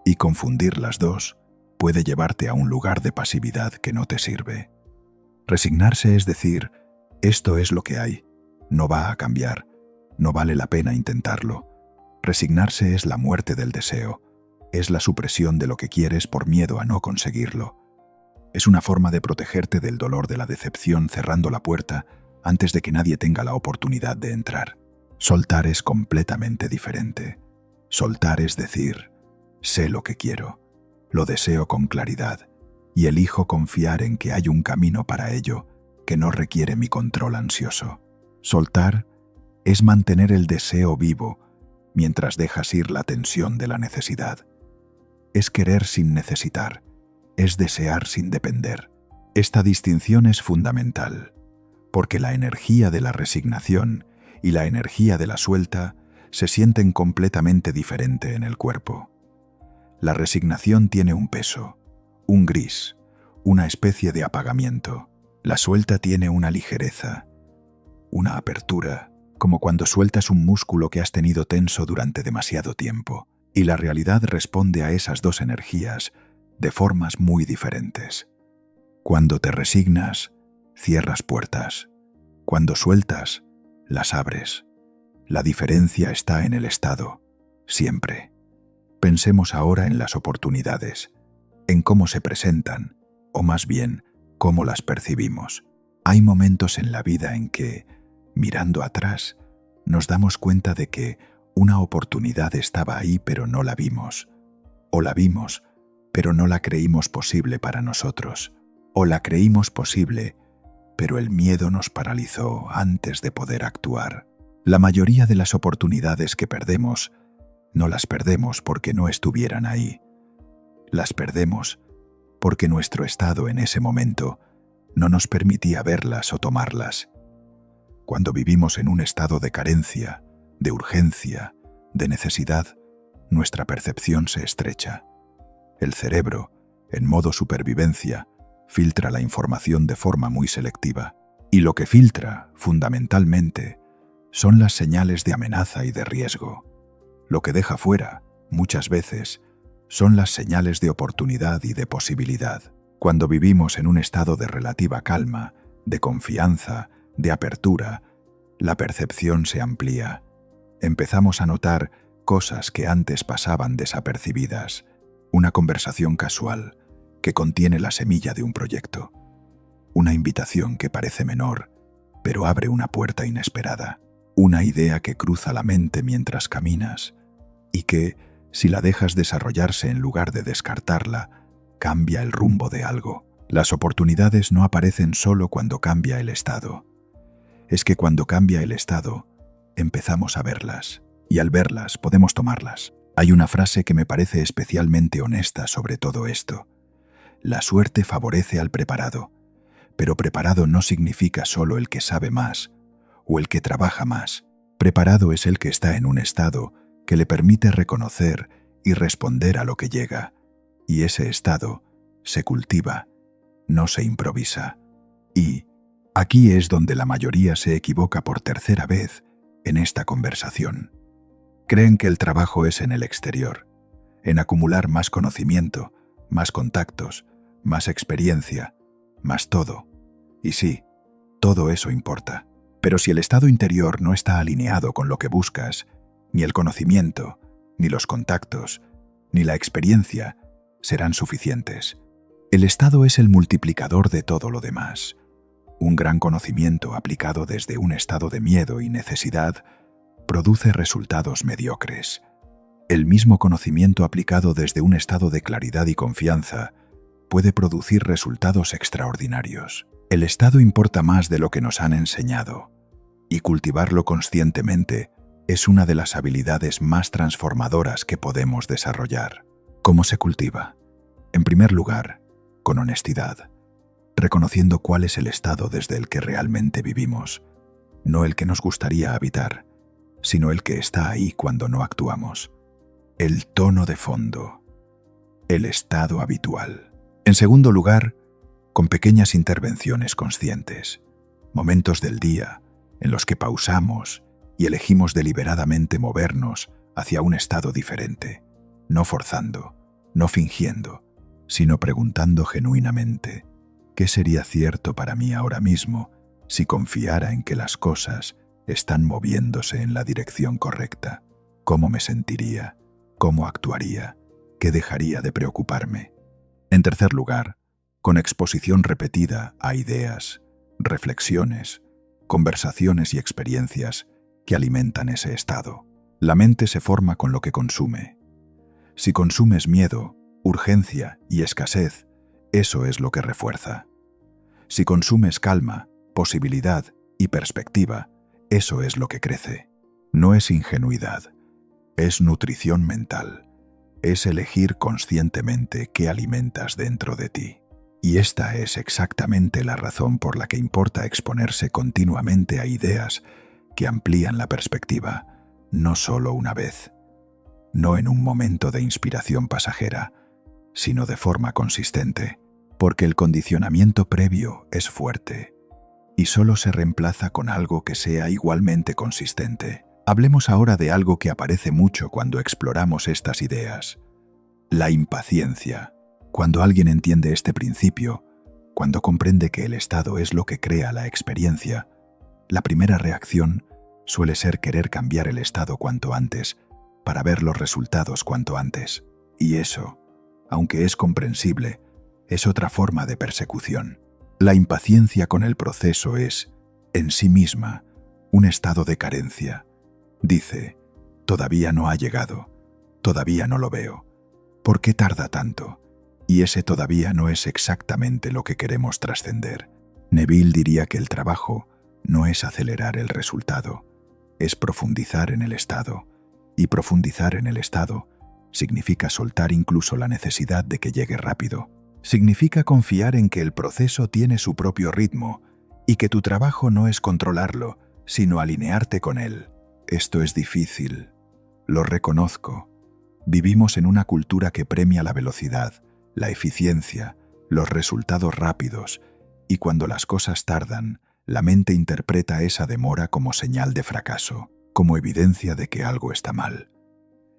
y confundir las dos puede llevarte a un lugar de pasividad que no te sirve. Resignarse es decir, esto es lo que hay, no va a cambiar, no vale la pena intentarlo. Resignarse es la muerte del deseo, es la supresión de lo que quieres por miedo a no conseguirlo. Es una forma de protegerte del dolor de la decepción cerrando la puerta antes de que nadie tenga la oportunidad de entrar. Soltar es completamente diferente. Soltar es decir, sé lo que quiero, lo deseo con claridad y elijo confiar en que hay un camino para ello que no requiere mi control ansioso. Soltar es mantener el deseo vivo mientras dejas ir la tensión de la necesidad. Es querer sin necesitar, es desear sin depender. Esta distinción es fundamental, porque la energía de la resignación y la energía de la suelta se sienten completamente diferente en el cuerpo. La resignación tiene un peso, un gris, una especie de apagamiento. La suelta tiene una ligereza, una apertura, como cuando sueltas un músculo que has tenido tenso durante demasiado tiempo. Y la realidad responde a esas dos energías de formas muy diferentes. Cuando te resignas, cierras puertas. Cuando sueltas, las abres. La diferencia está en el estado, siempre. Pensemos ahora en las oportunidades, en cómo se presentan, o más bien, cómo las percibimos. Hay momentos en la vida en que, mirando atrás, nos damos cuenta de que una oportunidad estaba ahí pero no la vimos, o la vimos pero no la creímos posible para nosotros, o la creímos posible pero el miedo nos paralizó antes de poder actuar. La mayoría de las oportunidades que perdemos, no las perdemos porque no estuvieran ahí. Las perdemos porque nuestro estado en ese momento no nos permitía verlas o tomarlas. Cuando vivimos en un estado de carencia, de urgencia, de necesidad, nuestra percepción se estrecha. El cerebro, en modo supervivencia, filtra la información de forma muy selectiva. Y lo que filtra, fundamentalmente, son las señales de amenaza y de riesgo. Lo que deja fuera, muchas veces, son las señales de oportunidad y de posibilidad. Cuando vivimos en un estado de relativa calma, de confianza, de apertura, la percepción se amplía. Empezamos a notar cosas que antes pasaban desapercibidas. Una conversación casual que contiene la semilla de un proyecto. Una invitación que parece menor, pero abre una puerta inesperada. Una idea que cruza la mente mientras caminas y que, si la dejas desarrollarse en lugar de descartarla, cambia el rumbo de algo. Las oportunidades no aparecen solo cuando cambia el estado. Es que cuando cambia el estado, empezamos a verlas, y al verlas podemos tomarlas. Hay una frase que me parece especialmente honesta sobre todo esto. La suerte favorece al preparado, pero preparado no significa solo el que sabe más o el que trabaja más. Preparado es el que está en un estado que le permite reconocer y responder a lo que llega, y ese estado se cultiva, no se improvisa. Y aquí es donde la mayoría se equivoca por tercera vez en esta conversación. Creen que el trabajo es en el exterior, en acumular más conocimiento, más contactos, más experiencia, más todo. Y sí, todo eso importa. Pero si el estado interior no está alineado con lo que buscas, ni el conocimiento, ni los contactos, ni la experiencia serán suficientes. El estado es el multiplicador de todo lo demás. Un gran conocimiento aplicado desde un estado de miedo y necesidad produce resultados mediocres. El mismo conocimiento aplicado desde un estado de claridad y confianza puede producir resultados extraordinarios. El estado importa más de lo que nos han enseñado, y cultivarlo conscientemente es una de las habilidades más transformadoras que podemos desarrollar. ¿Cómo se cultiva? En primer lugar, con honestidad, reconociendo cuál es el estado desde el que realmente vivimos, no el que nos gustaría habitar, sino el que está ahí cuando no actuamos. El tono de fondo, el estado habitual. En segundo lugar, con pequeñas intervenciones conscientes, momentos del día en los que pausamos y elegimos deliberadamente movernos hacia un estado diferente, no forzando, no fingiendo, sino preguntando genuinamente, ¿qué sería cierto para mí ahora mismo si confiara en que las cosas están moviéndose en la dirección correcta? ¿Cómo me sentiría? ¿Cómo actuaría? ¿Qué dejaría de preocuparme? En tercer lugar, con exposición repetida a ideas, reflexiones, conversaciones y experiencias que alimentan ese estado. La mente se forma con lo que consume. Si consumes miedo, urgencia y escasez, eso es lo que refuerza. Si consumes calma, posibilidad y perspectiva, eso es lo que crece. No es ingenuidad, es nutrición mental. Es elegir conscientemente qué alimentas dentro de ti. Y esta es exactamente la razón por la que importa exponerse continuamente a ideas que amplían la perspectiva, no solo una vez, no en un momento de inspiración pasajera, sino de forma consistente, porque el condicionamiento previo es fuerte y solo se reemplaza con algo que sea igualmente consistente. Hablemos ahora de algo que aparece mucho cuando exploramos estas ideas: la impaciencia. Cuando alguien entiende este principio, cuando comprende que el estado es lo que crea la experiencia, la primera reacción suele ser querer cambiar el estado cuanto antes para ver los resultados cuanto antes. Y eso, aunque es comprensible, es otra forma de persecución. La impaciencia con el proceso es, en sí misma, un estado de carencia. Dice, todavía no ha llegado, todavía no lo veo. ¿Por qué tarda tanto? Y ese todavía no es exactamente lo que queremos trascender. Neville diría que el trabajo no es acelerar el resultado, es profundizar en el estado. Y profundizar en el estado significa soltar incluso la necesidad de que llegue rápido. Significa confiar en que el proceso tiene su propio ritmo y que tu trabajo no es controlarlo, sino alinearte con él. Esto es difícil, lo reconozco. Vivimos en una cultura que premia la velocidad, la eficiencia, los resultados rápidos, y cuando las cosas tardan, la mente interpreta esa demora como señal de fracaso, como evidencia de que algo está mal.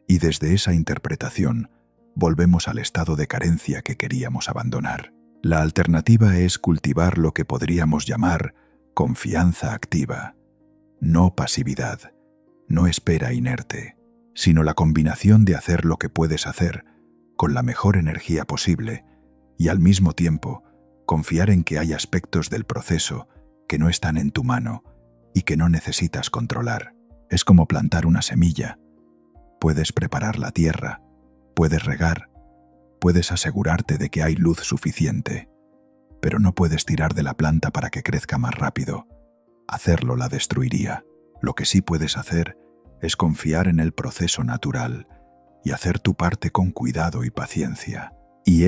Y desde esa interpretación, volvemos al estado de carencia que queríamos abandonar. La alternativa es cultivar lo que podríamos llamar confianza activa, no pasividad, no espera inerte, sino la combinación de hacer lo que puedes hacer con la mejor energía posible y al mismo tiempo confiar en que hay aspectos del proceso que no están en tu mano y que no necesitas controlar. Es como plantar una semilla. Puedes preparar la tierra, puedes regar, puedes asegurarte de que hay luz suficiente, pero no puedes tirar de la planta para que crezca más rápido. Hacerlo la destruiría. Lo que sí puedes hacer es confiar en el proceso natural y hacer tu parte con cuidado y paciencia. Y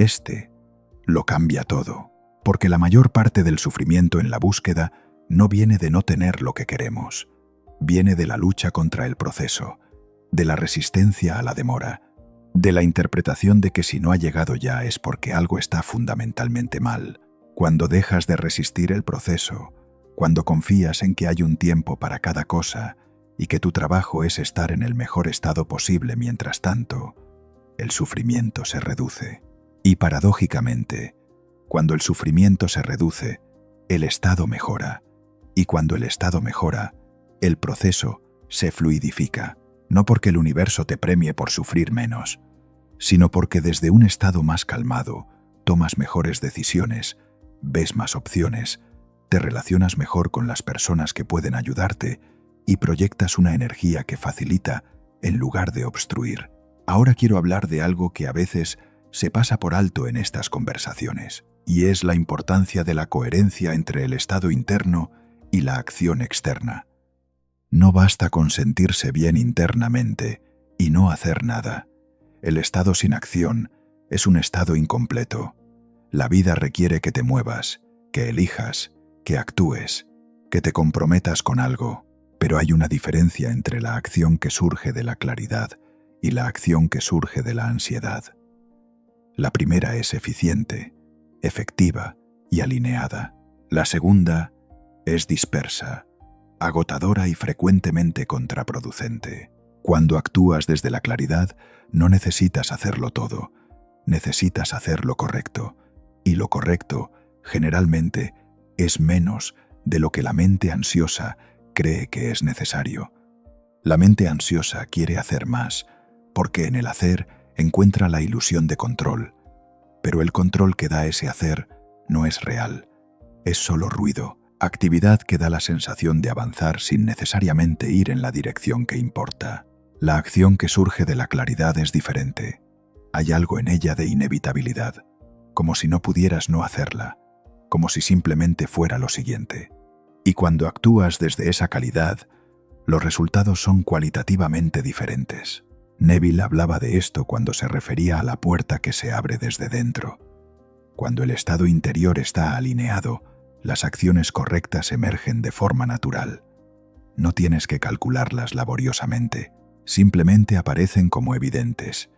lo cambia todo, porque la mayor parte del sufrimiento en la búsqueda no viene de no tener lo que queremos, viene de la lucha contra el proceso, de la resistencia a la demora, de la interpretación de que si no ha llegado ya es porque algo está fundamentalmente mal. Cuando dejas de resistir el proceso, cuando confías en que hay un tiempo para cada cosa y que tu trabajo es estar en el mejor estado posible mientras tanto, el sufrimiento se reduce. Y paradójicamente, cuando el sufrimiento se reduce, el estado mejora. Y cuando el estado mejora, el proceso se fluidifica. No porque el universo te premie por sufrir menos, sino porque desde un estado más calmado tomas mejores decisiones, ves más opciones, te relacionas mejor con las personas que pueden ayudarte y proyectas una energía que facilita en lugar de obstruir. Ahora quiero hablar de algo que a veces se pasa por alto en estas conversaciones, y es la importancia de la coherencia entre el estado interno y la acción externa. No basta con sentirse bien internamente y no hacer nada. El estado sin acción es un estado incompleto. La vida requiere que te muevas, que elijas, que actúes, que te comprometas con algo. Pero hay una diferencia entre la acción que surge de la claridad y la acción que surge de la ansiedad. La primera es eficiente, efectiva y alineada. La segunda es dispersa, agotadora y frecuentemente contraproducente. Cuando actúas desde la claridad, no necesitas hacerlo todo, necesitas hacer lo correcto, y lo correcto, generalmente, es menos de lo que la mente ansiosa cree que es necesario. La mente ansiosa quiere hacer más, porque en el hacer encuentra la ilusión de control, pero el control que da ese hacer no es real, es solo ruido, actividad que da la sensación de avanzar sin necesariamente ir en la dirección que importa. La acción que surge de la claridad es diferente. Hay algo en ella de inevitabilidad, como si no pudieras no hacerla, como si simplemente fuera lo siguiente. Y cuando actúas desde esa calidad, los resultados son cualitativamente diferentes. Neville hablaba de esto cuando se refería a la puerta que se abre desde dentro. Cuando el estado interior está alineado, las acciones correctas emergen de forma natural. No tienes que calcularlas laboriosamente, simplemente aparecen como evidentes,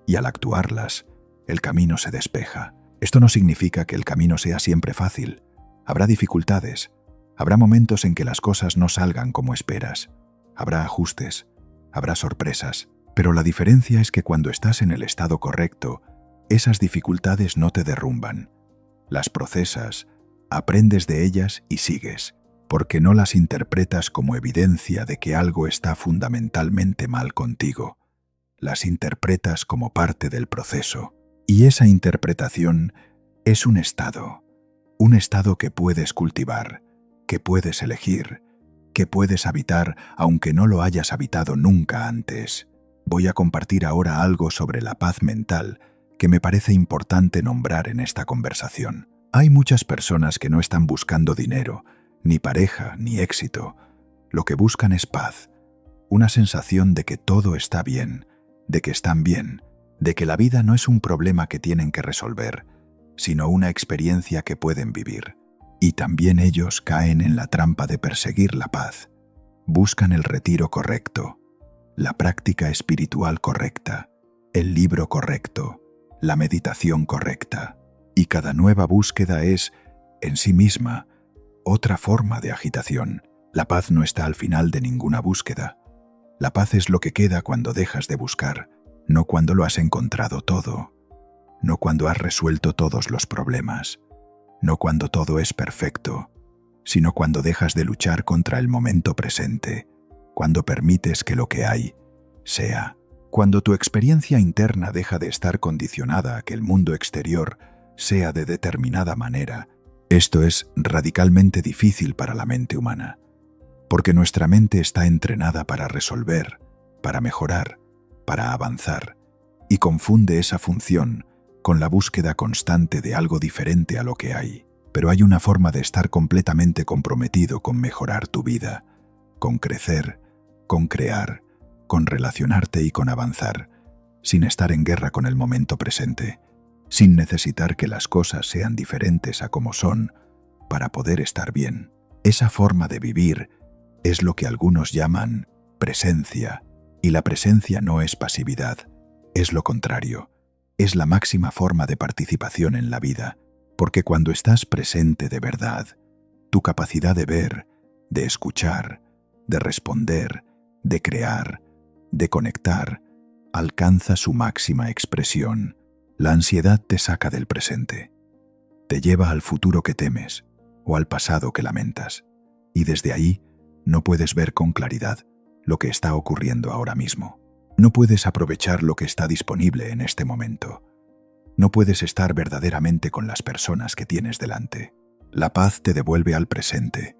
y al actuarlas, el camino se despeja. Esto no significa que el camino sea siempre fácil. Habrá dificultades, habrá momentos en que las cosas no salgan como esperas, habrá ajustes, habrá sorpresas, pero la diferencia es que cuando estás en el estado correcto, esas dificultades no te derrumban. Las procesas, aprendes de ellas y sigues, porque no las interpretas como evidencia de que algo está fundamentalmente mal contigo. Las interpretas como parte del proceso. Y esa interpretación es un estado, Un estado que puedes cultivar, que puedes elegir, que puedes habitar aunque no lo hayas habitado nunca antes. Voy a compartir ahora algo sobre la paz mental que me parece importante nombrar en esta conversación. Hay muchas personas que no están buscando dinero, ni pareja, ni éxito. Lo que buscan es paz, una sensación de que todo está bien, de que están bien, de que la vida no es un problema que tienen que resolver, sino una experiencia que pueden vivir. Y también ellos caen en la trampa de perseguir la paz. Buscan el retiro correcto, la práctica espiritual correcta, el libro correcto, la meditación correcta. Y cada nueva búsqueda es, en sí misma, otra forma de agitación. La paz no está al final de ninguna búsqueda. La paz es lo que queda cuando dejas de buscar, no cuando lo has encontrado todo, no cuando has resuelto todos los problemas, no cuando todo es perfecto, sino cuando dejas de luchar contra el momento presente, cuando permites que lo que hay sea, cuando tu experiencia interna deja de estar condicionada a que el mundo exterior sea de determinada manera. Esto es radicalmente difícil para la mente humana, porque nuestra mente está entrenada para resolver, para mejorar, para avanzar, y confunde esa función con la búsqueda constante de algo diferente a lo que hay. Pero hay una forma de estar completamente comprometido con mejorar tu vida, con crecer, con crear, con relacionarte y con avanzar, sin estar en guerra con el momento presente, sin necesitar que las cosas sean diferentes a como son para poder estar bien. Esa forma de vivir es lo que algunos llaman presencia, y la presencia no es pasividad, es lo contrario, es la máxima forma de participación en la vida, porque cuando estás presente de verdad, tu capacidad de ver, de escuchar, de responder, de crear, de conectar, alcanza su máxima expresión. La ansiedad te saca del presente, te lleva al futuro que temes o al pasado que lamentas, y desde ahí no puedes ver con claridad lo que está ocurriendo ahora mismo. No puedes aprovechar lo que está disponible en este momento. No puedes estar verdaderamente con las personas que tienes delante. La paz te devuelve al presente,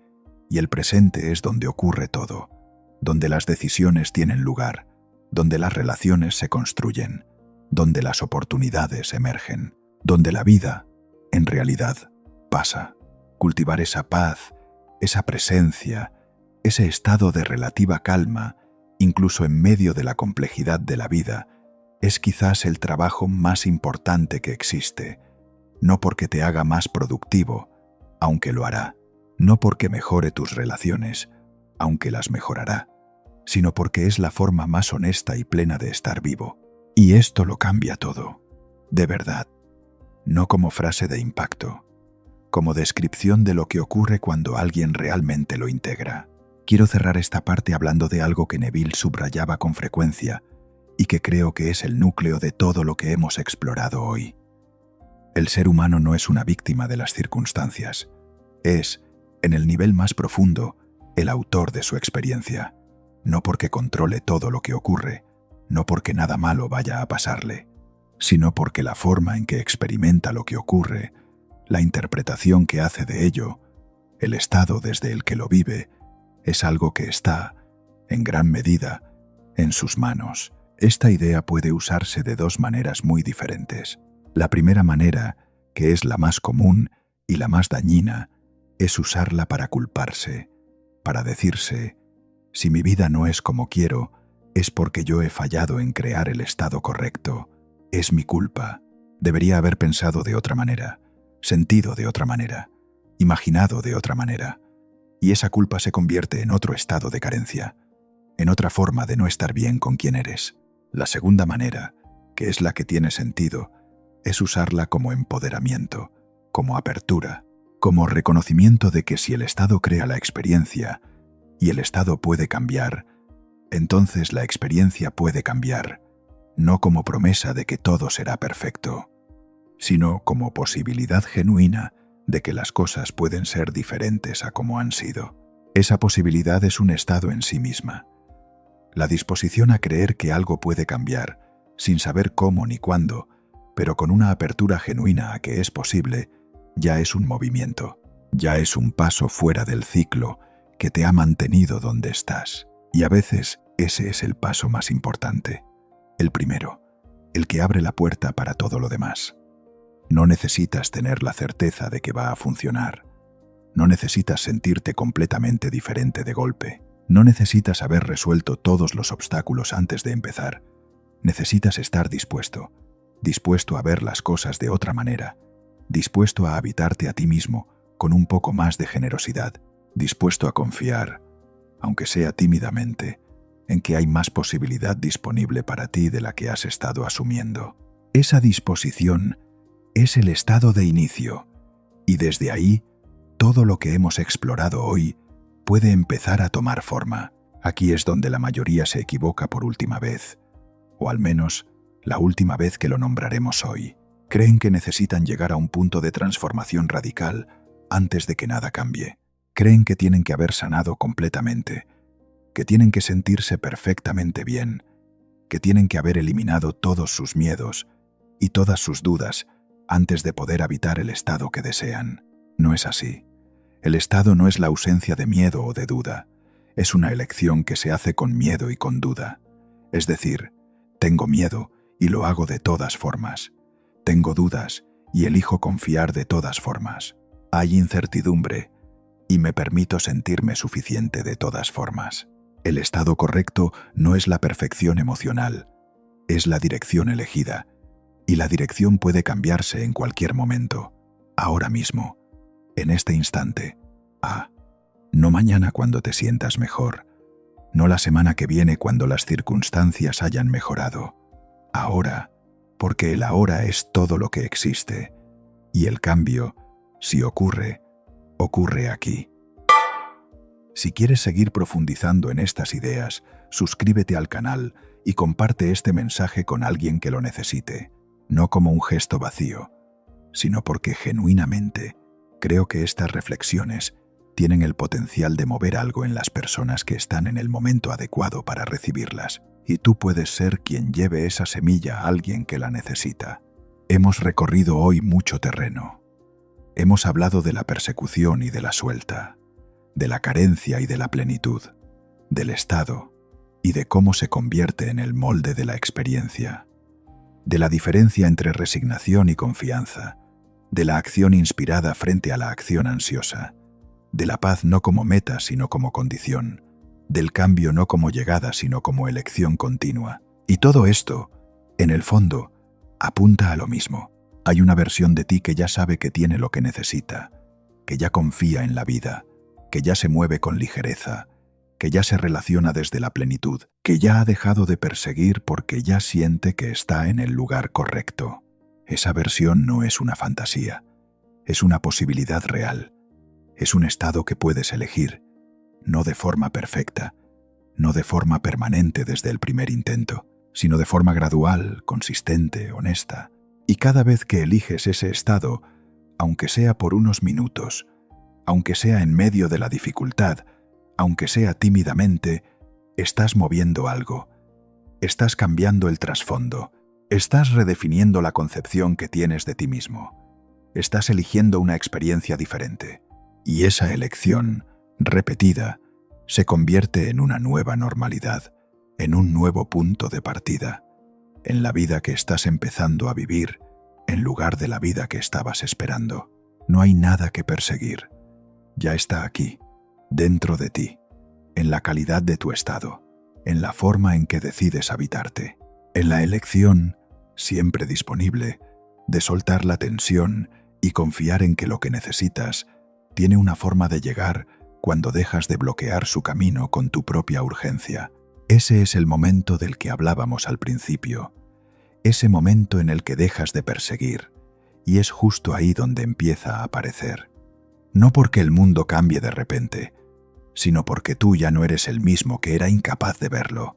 y el presente es donde ocurre todo, donde las decisiones tienen lugar, donde las relaciones se construyen, donde las oportunidades emergen, donde la vida, en realidad, pasa. Cultivar esa paz, esa presencia, ese estado de relativa calma, incluso en medio de la complejidad de la vida, es quizás el trabajo más importante que existe, no porque te haga más productivo, aunque lo hará, no porque mejore tus relaciones, aunque las mejorará, sino porque es la forma más honesta y plena de estar vivo. Y esto lo cambia todo, de verdad, no como frase de impacto, como descripción de lo que ocurre cuando alguien realmente lo integra. Quiero cerrar esta parte hablando de algo que Neville subrayaba con frecuencia y que creo que es el núcleo de todo lo que hemos explorado hoy. El ser humano no es una víctima de las circunstancias, es, en el nivel más profundo, el autor de su experiencia, no porque controle todo lo que ocurre, no porque nada malo vaya a pasarle, sino porque la forma en que experimenta lo que ocurre, la interpretación que hace de ello, el estado desde el que lo vive, es algo que está, en gran medida, en sus manos. Esta idea puede usarse de dos maneras muy diferentes. La primera manera, que es la más común y la más dañina, es usarla para culparse, para decirse, si mi vida no es como quiero, es porque yo he fallado en crear el estado correcto. Es mi culpa. Debería haber pensado de otra manera, sentido de otra manera, imaginado de otra manera. Y esa culpa se convierte en otro estado de carencia, en otra forma de no estar bien con quien eres. La segunda manera, que es la que tiene sentido, es usarla como empoderamiento, como apertura, como reconocimiento de que si el estado crea la experiencia y el estado puede cambiar, entonces la experiencia puede cambiar, no como promesa de que todo será perfecto, sino como posibilidad genuina de que las cosas pueden ser diferentes a como han sido. Esa posibilidad es un estado en sí misma. La disposición a creer que algo puede cambiar, sin saber cómo ni cuándo, pero con una apertura genuina a que es posible, ya es un movimiento, ya es un paso fuera del ciclo que te ha mantenido donde estás. Y a veces ese es el paso más importante, el primero, el que abre la puerta para todo lo demás. No necesitas tener la certeza de que va a funcionar. No necesitas sentirte completamente diferente de golpe. No necesitas haber resuelto todos los obstáculos antes de empezar. Necesitas estar dispuesto a ver las cosas de otra manera, dispuesto a habitarte a ti mismo con un poco más de generosidad, dispuesto a confiar, aunque sea tímidamente, en que hay más posibilidad disponible para ti de la que has estado asumiendo. Esa disposición es el estado de inicio, y desde ahí, todo lo que hemos explorado hoy puede empezar a tomar forma. Aquí es donde la mayoría se equivoca por última vez, o al menos la última vez que lo nombraremos hoy. Creen que necesitan llegar a un punto de transformación radical antes de que nada cambie. Creen que tienen que haber sanado completamente, que tienen que sentirse perfectamente bien, que tienen que haber eliminado todos sus miedos y todas sus dudas antes de poder habitar el estado que desean. No es así. El estado no es la ausencia de miedo o de duda. Es una elección que se hace con miedo y con duda. Es decir, tengo miedo y lo hago de todas formas. Tengo dudas y elijo confiar de todas formas. Hay incertidumbre y me permito sentirme suficiente de todas formas. El estado correcto no es la perfección emocional, es la dirección elegida. Y la dirección puede cambiarse en cualquier momento, ahora mismo, en este instante. No mañana cuando te sientas mejor, no la semana que viene cuando las circunstancias hayan mejorado. Ahora, porque el ahora es todo lo que existe, y el cambio, si ocurre, ocurre aquí. Si quieres seguir profundizando en estas ideas, suscríbete al canal y comparte este mensaje con alguien que lo necesite. No como un gesto vacío, sino porque genuinamente creo que estas reflexiones tienen el potencial de mover algo en las personas que están en el momento adecuado para recibirlas, y tú puedes ser quien lleve esa semilla a alguien que la necesita. Hemos recorrido hoy mucho terreno. Hemos hablado de la persecución y de la suelta, de la carencia y de la plenitud, del estado y de cómo se convierte en el molde de la experiencia, de la diferencia entre resignación y confianza, de la acción inspirada frente a la acción ansiosa, de la paz no como meta sino como condición, del cambio no como llegada sino como elección continua. Y todo esto, en el fondo, apunta a lo mismo. Hay una versión de ti que ya sabe que tiene lo que necesita, que ya confía en la vida, que ya se mueve con ligereza, que ya se relaciona desde la plenitud, que ya ha dejado de perseguir porque ya siente que está en el lugar correcto. Esa versión no es una fantasía, es una posibilidad real, es un estado que puedes elegir, no de forma perfecta, no de forma permanente desde el primer intento, sino de forma gradual, consistente, honesta. Y cada vez que eliges ese estado, aunque sea por unos minutos, aunque sea en medio de la dificultad, aunque sea tímidamente, estás moviendo algo. Estás cambiando el trasfondo. Estás redefiniendo la concepción que tienes de ti mismo. Estás eligiendo una experiencia diferente. Y esa elección, repetida, se convierte en una nueva normalidad, en un nuevo punto de partida, en la vida que estás empezando a vivir, en lugar de la vida que estabas esperando. No hay nada que perseguir. Ya está aquí, dentro de ti, en la calidad de tu estado, en la forma en que decides habitarte, en la elección, siempre disponible, de soltar la tensión y confiar en que lo que necesitas tiene una forma de llegar cuando dejas de bloquear su camino con tu propia urgencia. Ese es el momento del que hablábamos al principio, ese momento en el que dejas de perseguir, y es justo ahí donde empieza a aparecer. No porque el mundo cambie de repente, sino porque tú ya no eres el mismo que era incapaz de verlo.